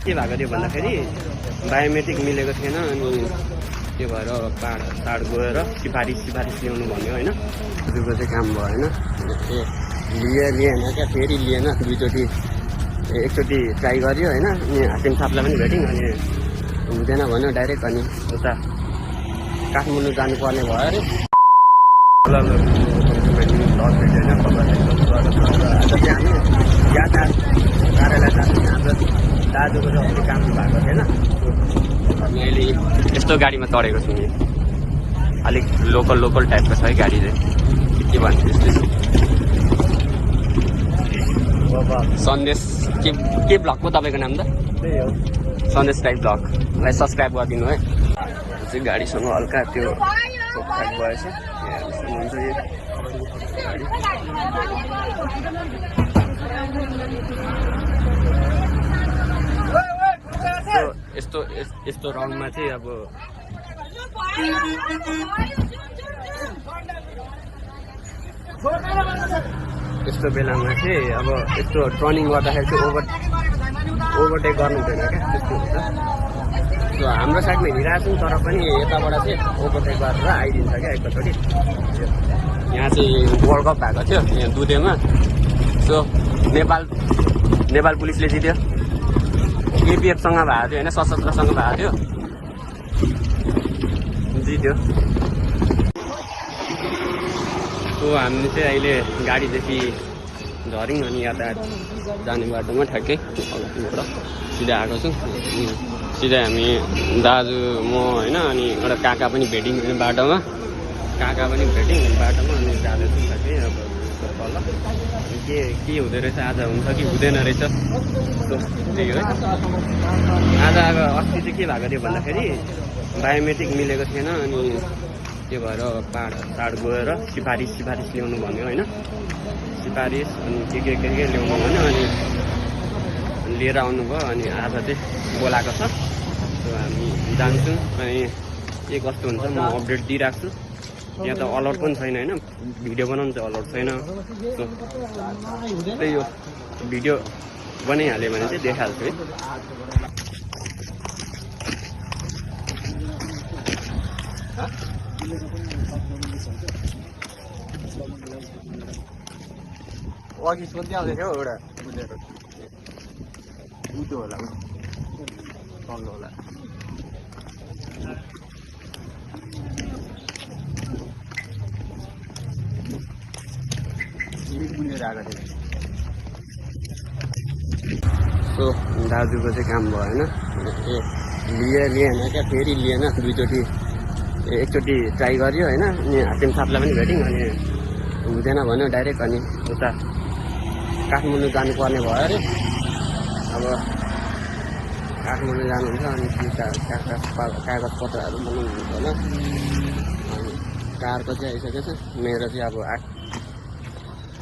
के भएको थियो भन्दाखेरि बायोमेट्रिक मिलेको थिएन अनि त्यो भएर पाहाड गएर सिफारिस ल्याउनु भन्यो होइन। हजुरको चाहिँ काम भयो होइन। लिएन क्या, फेरि लिएन, दुईचोटि एकचोटि ट्राई गर्यो होइन। अनि हाकिम साहबलाई पनि भेट्यौँ अनि हुँदैन भन्यो डाइरेक्ट। अनि उता काठमाडौँ जानुपर्ने भयो अरे। कार्यालय जानु हाम्रो दाजुको चाहिँ अलिक काम भएको थिएन। मैले यस्तो गाडीमा चढेको छु नि, अलिक लोकल टाइपको छ है गाडी चाहिँ। के भन्छ यस्तै सन्देश के ब्लग हो तपाईँको नाम त? त्यही हो, सन्देश टाइप ब्लगलाई सब्सक्राइब गरिदिनु है। चाहिँ गाडीसँग हल्का त्यो ठोकठाक भएछ। हुन्छ यस्तो रङमा चाहिँ अब यस्तो बेलामा चाहिँ अब यस्तो टर्निङ गर्दाखेरि चाहिँ ओभरटेक गर्नु हुँदैन क्या, त्यस्तो हुन्छ। हाम्रो साइडमा हिँडिरहेको छौँ तर पनि यताबाट चाहिँ ओभरटेक गरेर आइदिन्छ क्या एकैचोटि। यहाँ चाहिँ वर्ल्ड कप भएको थियो यहाँ दुधेमा। सो नेपाल पुलिसले जित्यो, एपिएफसँग भएको थियो होइन, सशस्त्रसँग भएको थियो, जित्यो। सो हामीले चाहिँ अहिले गाडीदेखि झऱ्यौँ अनि यातायात जाने बाटोमा ठ्याक्कै अगाडिबाट सिधै आएको छौँ। सिधै हामी दाजु म होइन अनि एउटा काका पनि भेट्यौँ बाटोमा, अनि जाँदैछौँ ठ्याक्कै अब तल। के हुँदो रहेछ आज, हुन्छ कि हुँदैन रहेछ त्यही हो। आज अब अस्ति चाहिँ के भएको थियो भन्दाखेरि बायोमेट्रिक मिलेको थिएन अनि त्यो भएर पाहाड गएर सिफारिस ल्याउनु भन्यो होइन। सिफारिस अनि के ल्याउनु भन्यो अनि लिएर आउनुभयो। अनि आज चाहिँ बोलाएको छ। सो हामी जान्छौँ अनि के कस्तो हुन्छ म अपडेट दिइरहेको छु। यहाँ त अलर्ट पनि छैन होइन, भिडियो बनाउनु चाहिँ अलर्ट छैन। त्यही हो, भिडियो बनाइहाल्यो भने चाहिँ देखाइहाल्छु है। अघि सोध्दै आउँदै थियो एउटा बुझ्दो होला तल्लो होला। सो दाजुको चाहिँ काम भयो होइन। लिएन क्या, फेरि लिएन, दुईचोटि एकचोटि ट्राई गर्यो होइन। अनि हाकिम साहबलाई पनि भेट्यौँ अनि हुँदैन भन्यो डाइरेक्ट। अनि उता काठमाडौँ जानुपर्ने भयो अरे। अब काठमाडौँ जानुहुन्छ अनि कागज पत्रहरू बनाउनु हुन्छ होला। अनि कारको चाहिँ आइसकेको छ, मेरो चाहिँ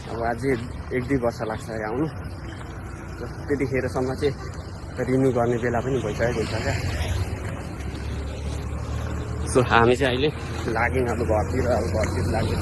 अब अझै 1-2 वर्ष लाग्छ आउनु। त्यतिखेरसम्म चाहिँ रिन्यू गर्ने बेला पनि भइसकेको हुन्छ क्या। सो हामी चाहिँ अहिले लाग्यौँ अब घरतिर लाग्यो।